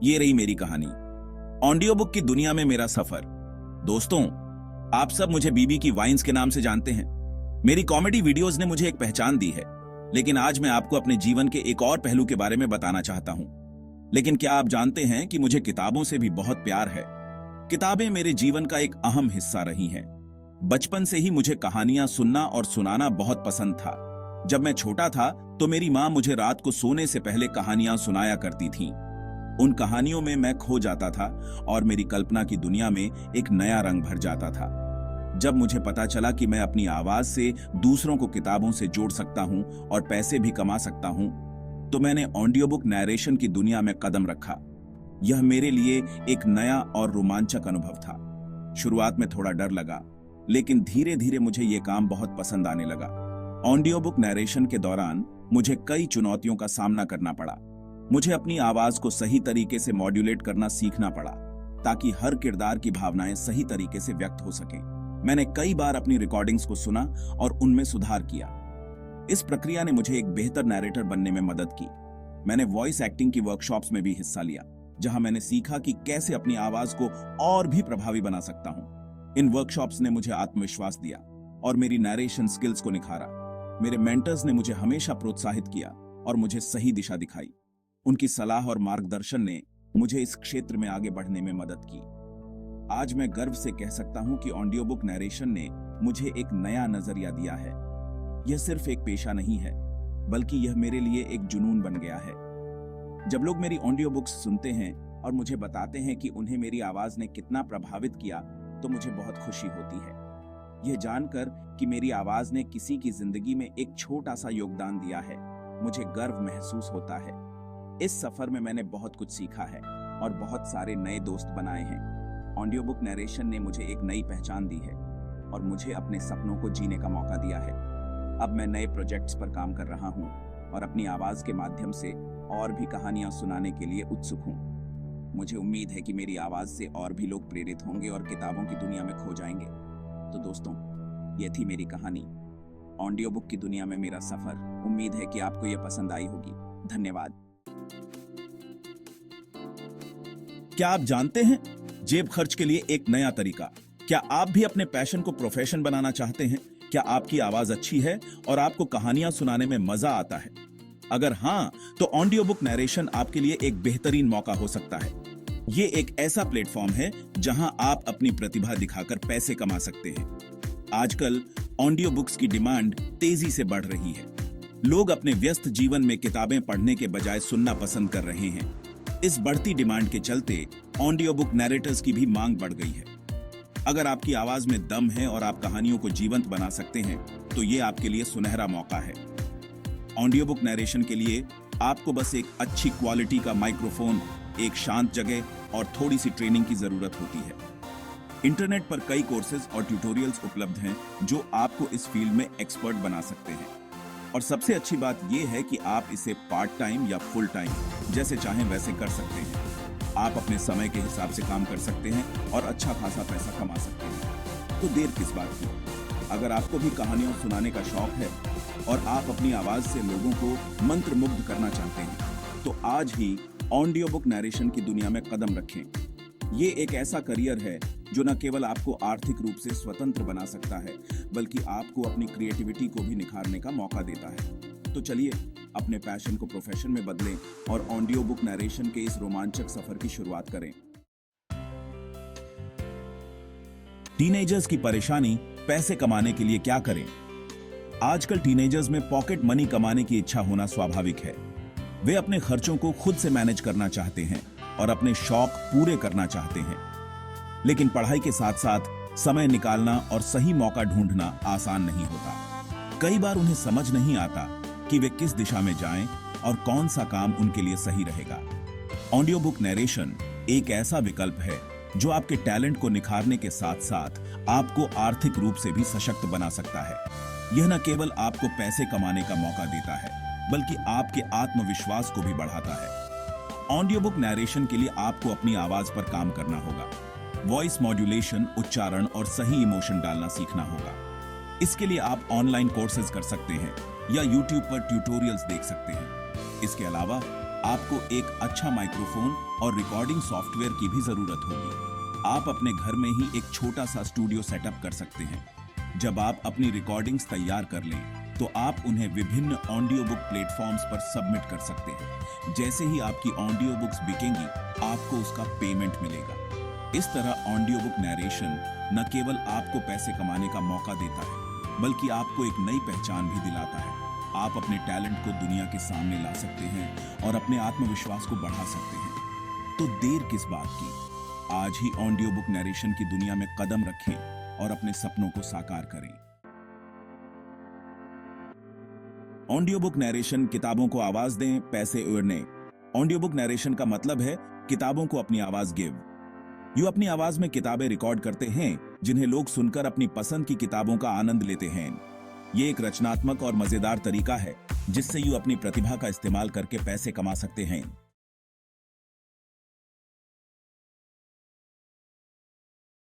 ये रही मेरी कहानी, ऑडियो बुक की दुनिया में मेरा सफर। दोस्तों, आप सब मुझे बीबी की वाइन्स के नाम से जानते हैं। मेरी कॉमेडी वीडियोस ने मुझे एक पहचान दी है, लेकिन आज मैं आपको अपने जीवन के एक और पहलू के बारे में बताना चाहता हूं। लेकिन क्या आप जानते हैं कि मुझे किताबों से भी बहुत प्यार है। किताबें मेरे जीवन का एक अहम हिस्सा रही हैं। बचपन से ही मुझे कहानियां सुनना और सुनाना बहुत पसंद था। जब मैं छोटा था तो मेरी माँ मुझे रात को सोने से पहले कहानियां सुनाया करती थीं। उन कहानियों में मैं खो जाता था और मेरी कल्पना की दुनिया में एक नया रंग भर जाता था। जब मुझे पता चला कि मैं अपनी आवाज से दूसरों को किताबों से जोड़ सकता हूं और पैसे भी कमा सकता हूं, तो मैंने ऑडियो बुक नैरेशन की दुनिया में कदम रखा। यह मेरे लिए एक नया और रोमांचक अनुभव था। शुरुआत में थोड़ा डर लगा, लेकिन धीरे धीरे मुझे यह काम बहुत पसंद आने लगा। ऑडियो बुक नैरेशन के दौरान मुझे कई चुनौतियों का सामना करना पड़ा। मुझे अपनी आवाज को सही तरीके से मॉड्यूलेट करना सीखना पड़ा, ताकि हर किरदार की भावनाएं सही तरीके से व्यक्त हो सकें। मैंने कई बार अपनी रिकॉर्डिंग्स को सुना और उनमें सुधार किया। इस प्रक्रिया ने मुझे एक बेहतर नैरेटर बनने में मदद की। मैंने वॉइस एक्टिंग की वर्कशॉप्स में भी हिस्सा लिया, जहां मैंने सीखा कि कैसे अपनी आवाज को और भी प्रभावी बना सकता हूं। इन वर्कशॉप्स ने मुझे आत्मविश्वास दिया और मेरी नैरेशन स्किल्स को निखारा। मेरे मेंटर्स ने मुझे हमेशा प्रोत्साहित किया और मुझे सही दिशा दिखाई। उनकी सलाह और मार्गदर्शन ने मुझे इस क्षेत्र में आगे बढ़ने में मदद की। आज मैं गर्व से कह सकता हूं कि ऑडियो बुक नैरेशन ने मुझे एक नया नजरिया दिया है। यह सिर्फ एक पेशा नहीं है, बल्कि यह मेरे लिए एक जुनून बन गया है। जब लोग मेरी ऑडियो बुक्स सुनते हैं और मुझे बताते हैं कि उन्हें मेरी आवाज ने कितना प्रभावित किया, तो मुझे बहुत खुशी होती है। यह जानकर कि मेरी आवाज ने किसी की जिंदगी में एक छोटा सा योगदान दिया है, मुझे गर्व महसूस होता है। इस सफर में मैंने बहुत कुछ सीखा है और बहुत सारे नए दोस्त बनाए हैं। ऑडियो बुक नैरेशन ने मुझे एक नई पहचान दी है और मुझे अपने सपनों को जीने का मौका दिया है। अब मैं नए प्रोजेक्ट्स पर काम कर रहा हूं और अपनी आवाज के माध्यम से और भी कहानियां सुनाने के लिए उत्सुक हूं। मुझे उम्मीद है कि मेरी आवाज से और भी लोग प्रेरित होंगे और किताबों की दुनिया में खो जाएंगे। तो दोस्तों, ये थी मेरी कहानी, ऑडियो बुक की दुनिया में मेरा सफर। उम्मीद है कि आपको ये पसंद आई होगी। धन्यवाद। क्या आप जानते हैं, जेब खर्च के लिए एक नया तरीका? क्या आप भी अपने पैशन को प्रोफेशन बनाना चाहते हैं? क्या आपकी आवाज अच्छी है और आपको कहानियां सुनाने में मजा आता है? अगर हां, तो ऑडियो बुक नैरेशन आपके लिए एक बेहतरीन मौका हो सकता है। ये एक ऐसा प्लेटफॉर्म है जहां आप अपनी प्रतिभा दिखाकर पैसे कमा सकते हैं। आजकल ऑडियो बुक्स की डिमांड तेजी से बढ़ रही है। लोग अपने व्यस्त जीवन में किताबें पढ़ने के बजाय सुनना पसंद कर रहे हैं। इस बढ़ती डिमांड के चलते ऑडियो बुक नैरेटर्स की भी मांग बढ़ गई है। अगर आपकी आवाज में दम है और आप कहानियों को जीवंत बना सकते हैं, तो ये आपके लिए सुनहरा मौका है। ऑडियो बुक नैरेशन के लिए आपको बस एक अच्छी क्वालिटी का माइक्रोफोन, एक शांत जगह और थोड़ी सी ट्रेनिंग की जरूरत होती है। इंटरनेट पर कई कोर्सेज और ट्यूटोरियल्स उपलब्ध हैं जो आपको इस फील्ड में एक्सपर्ट बना सकते हैं। और सबसे अच्छी बात यह है कि आप इसे पार्ट टाइम या फुल टाइम, जैसे चाहें वैसे कर सकते हैं। आप अपने समय के हिसाब से काम कर सकते हैं और अच्छा खासा पैसा कमा सकते हैं। तो देर किस बात की? अगर आपको भी कहानियां सुनाने का शौक है और आप अपनी आवाज से लोगों को मंत्रमुग्ध करना चाहते हैं, तो आज ही ऑडियो बुक नैरेशन की दुनिया में कदम रखें। ये एक ऐसा करियर है जो न केवल आपको आर्थिक रूप से स्वतंत्र बना सकता है, बल्कि आपको अपनी क्रिएटिविटी को भी निखारने का मौका देता है। तो चलिए, अपने पैशन को प्रोफेशन में बदलें और ऑडियो बुक नैरेशन के इस रोमांचक सफर की शुरुआत करें। टीनेजर्स की परेशानी, पैसे कमाने के लिए क्या करें? आजकल टीनेजर्स में पॉकेट मनी कमाने की इच्छा होना स्वाभाविक है। वे अपने खर्चों को खुद से मैनेज करना चाहते हैं और अपने शौक पूरे करना चाहते हैं। लेकिन पढ़ाई के साथ साथ समय निकालना और सही मौका ढूंढना आसान नहीं होता। कई बार उन्हें समझ नहीं आता कि वे किस दिशा में जाएं और कौन सा काम उनके लिए सही रहेगा। ऑडियो बुक नैरेशन एक ऐसा विकल्प है जो आपके टैलेंट को निखारने के साथ साथ आपको आर्थिक रूप से भी सशक्त बना सकता है। यह न केवल आपको पैसे कमाने का मौका देता है, बल्कि आपके आत्मविश्वास को भी बढ़ाता है। ऑडियो बुक नैरेशन के लिए आपको अपनी आवाज पर काम करना होगा। वॉइस मॉड्यूलेशन, उच्चारण और सही इमोशन डालना सीखना होगा। इसके लिए आप ऑनलाइन कोर्सेज कर सकते हैं या YouTube पर ट्यूटोरियल्स देख सकते हैं। इसके अलावा आपको एक अच्छा माइक्रोफोन और रिकॉर्डिंग सॉफ्टवेयर की भी जरूरत होगी। आप अपने घर में ही एक छोटा सा स्टूडियो सेटअप कर सकते हैं। जब आप अपनी रिकॉर्डिंग्स तैयार कर लें, तो आप उन्हें विभिन्न ऑडियो बुक प्लेटफॉर्म्स पर सबमिट कर सकते हैं। जैसे ही आपकी ऑडियो बुक्स बिकेंगी, आपको उसका पेमेंट मिलेगा। इस तरह ऑडियो बुक नरेशन न केवल आपको पैसे कमाने का मौका देता है, बल्कि आपको एक नई पहचान भी दिलाता है। आप अपने टैलेंट को दुनिया के सामने ला सकते हैं और अपने आत्मविश्वास को बढ़ा सकते हैं। तो देर किस बात की? आज ही ऑडियो बुक नरेशन की दुनिया में कदम रखें और अपने सपनों को साकार करें। ऑडियो बुक नरेशन किताबों को आवाज दें, पैसे उड़ने। ऑडियो बुक नरेशन का मतलब है किताबों को अपनी आवाज गिव। यू अपनी आवाज में किताबें रिकॉर्ड करते हैं जिन्हें लोग सुनकर अपनी पसंद की किताबों का आनंद लेते हैं। ये एक रचनात्मक और मजेदार तरीका है जिससे यू अपनी प्रतिभा का इस्तेमाल करके पैसे कमा सकते हैं।